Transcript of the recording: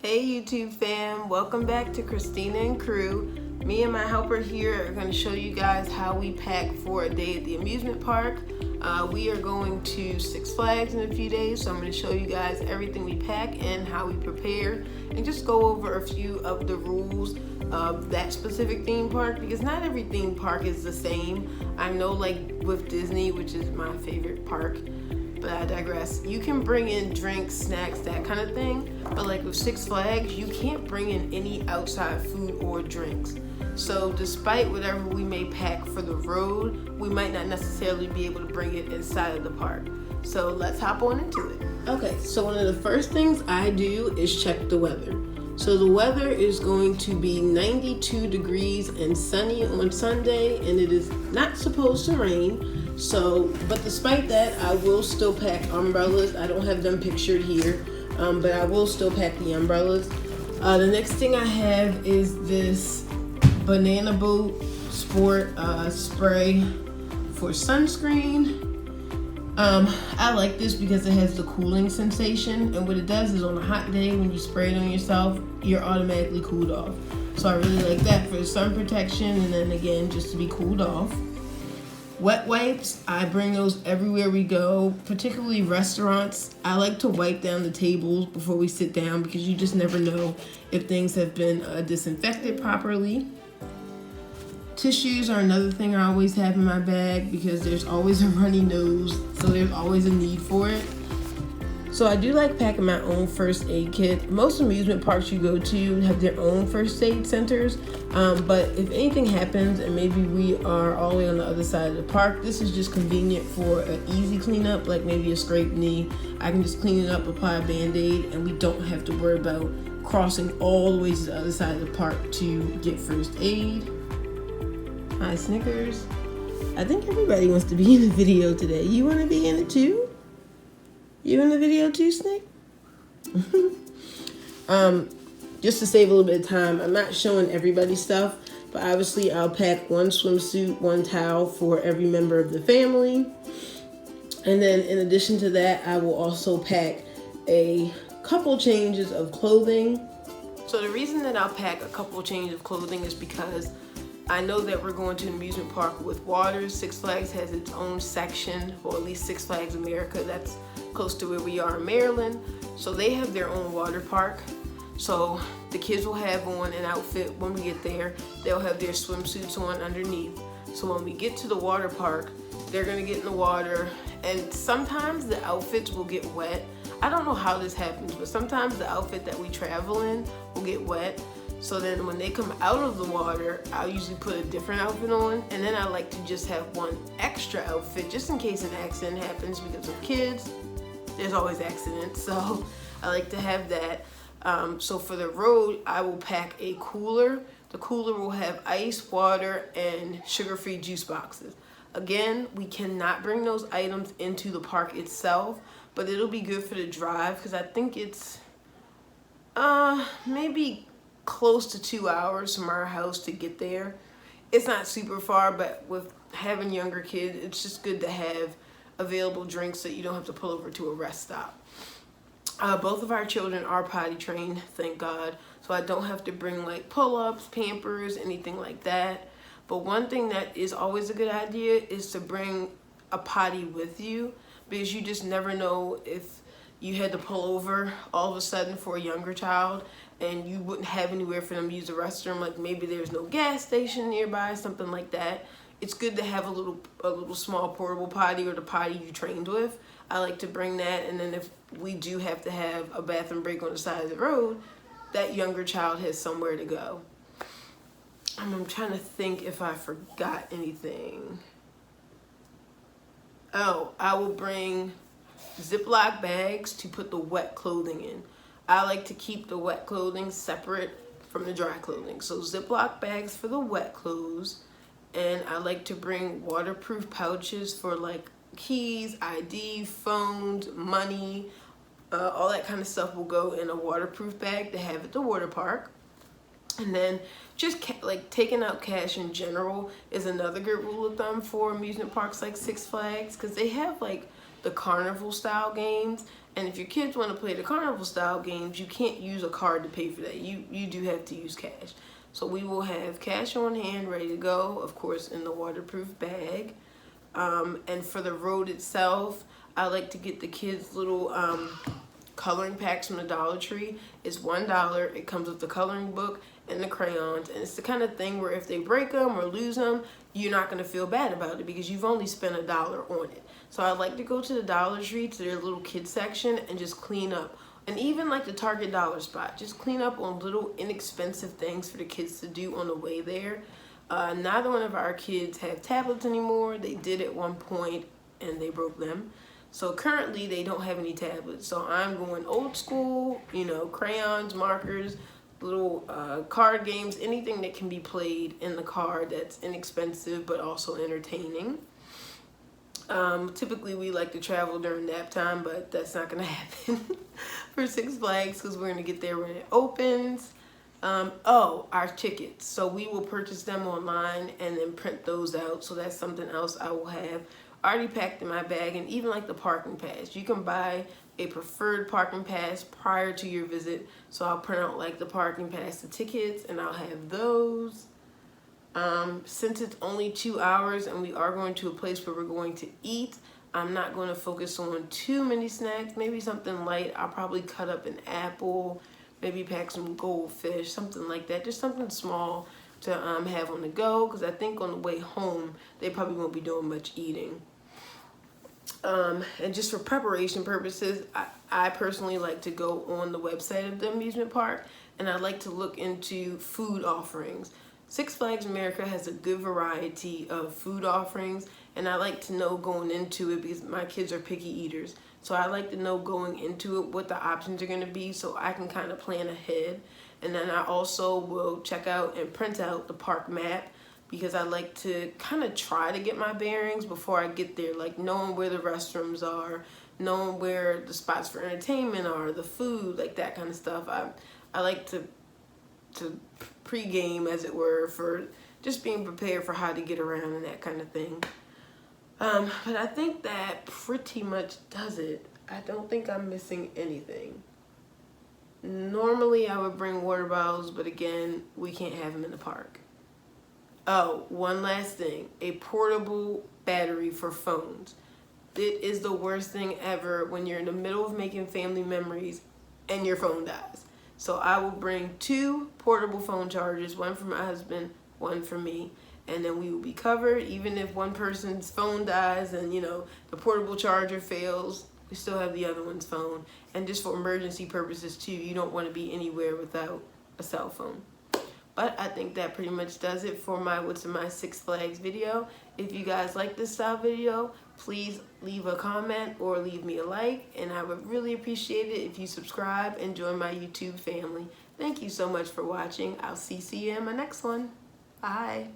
Hey YouTube fam, welcome back to Christina and Crew. Me and my helper here are going to show you guys how we pack for a day at the amusement park. We are going to Six Flags in a few days, so I'm going to show you guys everything we pack and how we prepare, and just go over a few of the rules of that specific theme park, because not every theme park is the same. I know, like with Disney, which is my favorite park, but I digress. You can bring in drinks, snacks, that kind of thing, but like with Six Flags, you can't bring in any outside food or drinks. So despite whatever we may pack for the road, we might not necessarily be able to bring it inside of the park. So let's hop on into it. Okay, so one of the first things I do is check the weather. So the weather is going to be 92 degrees and sunny on Sunday, and it is not supposed to rain. So, but despite that, I will still pack umbrellas. I don't have them pictured here, but I will still pack the umbrellas. The next thing I have is this Banana Boat Sport spray for sunscreen. I like this because it has the cooling sensation, and what it does is on a hot day when you spray it on yourself, you're automatically cooled off. So I really like that for sun protection, and then again, just to be cooled off. Wet wipes, I bring those everywhere we go, particularly restaurants. I like to wipe down the tables before we sit down because you just never know if things have been disinfected properly. Tissues are another thing I always have in my bag because there's always a runny nose, so there's always a need for it. So I do like packing my own first aid kit. Most amusement parks you go to have their own first aid centers, but if anything happens and maybe we are all the way on the other side of the park, this is just convenient for an easy cleanup, like maybe a scraped knee. I can just clean it up, apply a Band-Aid, and we don't have to worry about crossing all the way to the other side of the park to get first aid. Hi Snickers. I think everybody wants to be in the video today. You want to be in it too? You in the video too, Snick? Just to save a little bit of time, I'm not showing everybody's stuff, but obviously I'll pack one swimsuit, one towel for every member of the family. And then in addition to that, I will also pack a couple changes of clothing. So the reason that I'll pack a couple changes of clothing is because I know that we're going to an amusement park with water. Six Flags has its own section, or at least Six Flags America, that's close to where we are in Maryland. So they have their own water park. So the kids will have on an outfit when we get there. They'll have their swimsuits on underneath. So when we get to the water park, they're gonna get in the water, and sometimes the outfits will get wet. I don't know how this happens, but sometimes the outfit that we travel in will get wet. So then when they come out of the water, I'll usually put a different outfit on, and then I like to just have one extra outfit just in case an accident happens, because with kids, there's always accidents. So I like to have that. So for the road, I will pack a cooler. The cooler will have ice, water, and sugar-free juice boxes. Again, we cannot bring those items into the park itself, but it'll be good for the drive because I think it's maybe close to 2 hours from our house to get there. It's not super far, but with having younger kids, it's just good to have available drinks so you don't have to pull over to a rest stop. Both of our children are potty trained, thank God, so I don't have to bring like pull-ups, Pampers, anything like that. But one thing that is always a good idea is to bring a potty with you, because you just never know if you had to pull over all of a sudden for a younger child and you wouldn't have anywhere for them to use the restroom, like maybe there's no gas station nearby, something like that. It's good to have a little small portable potty, or the potty you trained with. I like to bring that, and then if we do have to have a bathroom break on the side of the road, that younger child has somewhere to go. I'm trying to think if I forgot anything. Oh, I will bring Ziploc bags to put the wet clothing in. I like to keep the wet clothing separate from the dry clothing. So Ziploc bags for the wet clothes, and I like to bring waterproof pouches for like keys, ID, phones, money, all that kind of stuff will go in a waterproof bag to have at the water park. And then just like taking out cash in general is another good rule of thumb for amusement parks like Six Flags, because they have like the carnival style games, And if your kids want to play the carnival style games, you can't use a card to pay for that. You do have to use cash. So we will have cash on hand ready to go, of course, in the waterproof bag. And for the road itself, I like to get the kids little coloring packs from the Dollar Tree. It's $1. It comes with the coloring book and the crayons, and it's the kind of thing where if they break them or lose them, you're not going to feel bad about it because you've only spent $1 on it. So I like to go to the Dollar Tree, to their little kids section, and just clean up. And even like the Target dollar spot, just clean up on little inexpensive things for the kids to do on the way there. Neither one of our kids have tablets anymore. They did at one point and they broke them. So currently they don't have any tablets. So I'm going old school, you know, crayons, markers, little card games, anything that can be played in the car that's inexpensive but also entertaining. Typically we like to travel during nap time, but that's not going to happen for Six Flags because we're going to get there when it opens. Our tickets. So we will purchase them online and then print those out. So that's something else I will have already packed in my bag. And even like the parking pass, you can buy a preferred parking pass prior to your visit. So I'll print out like the parking pass, the tickets, and I'll have those. Since it's only 2 hours and we are going to a place where we're going to eat, I'm not going to focus on too many snacks. Maybe something light. I'll probably cut up an apple, maybe pack some goldfish, something like that. Just something small to have on the go, because I think on the way home they probably won't be doing much eating. And just for preparation purposes, I personally like to go on the website of the amusement park, and I like to look into food offerings. Six Flags America has a good variety of food offerings, and I like to know going into it because my kids are picky eaters. So I like to know going into it what the options are going to be so I can kind of plan ahead. And then I also will check out and print out the park map because I like to kind of try to get my bearings before I get there, like knowing where the restrooms are, knowing where the spots for entertainment are, the food, like that kind of stuff. I like to pre-game, as it were, for just being prepared for how to get around and that kind of thing. But I think that pretty much does it. I don't think I'm missing anything. Normally I would bring water bottles, but again, we can't have them in the park. Oh, one last thing, a portable battery for phones. It is the worst thing ever when you're in the middle of making family memories and your phone dies. So I will bring 2 portable phone chargers, one for my husband, one for me, and then we will be covered. Even if one person's phone dies and, you know, the portable charger fails, we still have the other one's phone. And just for emergency purposes too, you don't want to be anywhere without a cell phone. But I think that pretty much does it for my What's in My Six Flags video. If you guys like this style video, please leave a comment or leave me a like, and I would really appreciate it if you subscribe and join my YouTube family. Thank you so much for watching. I'll see you in my next one. Bye.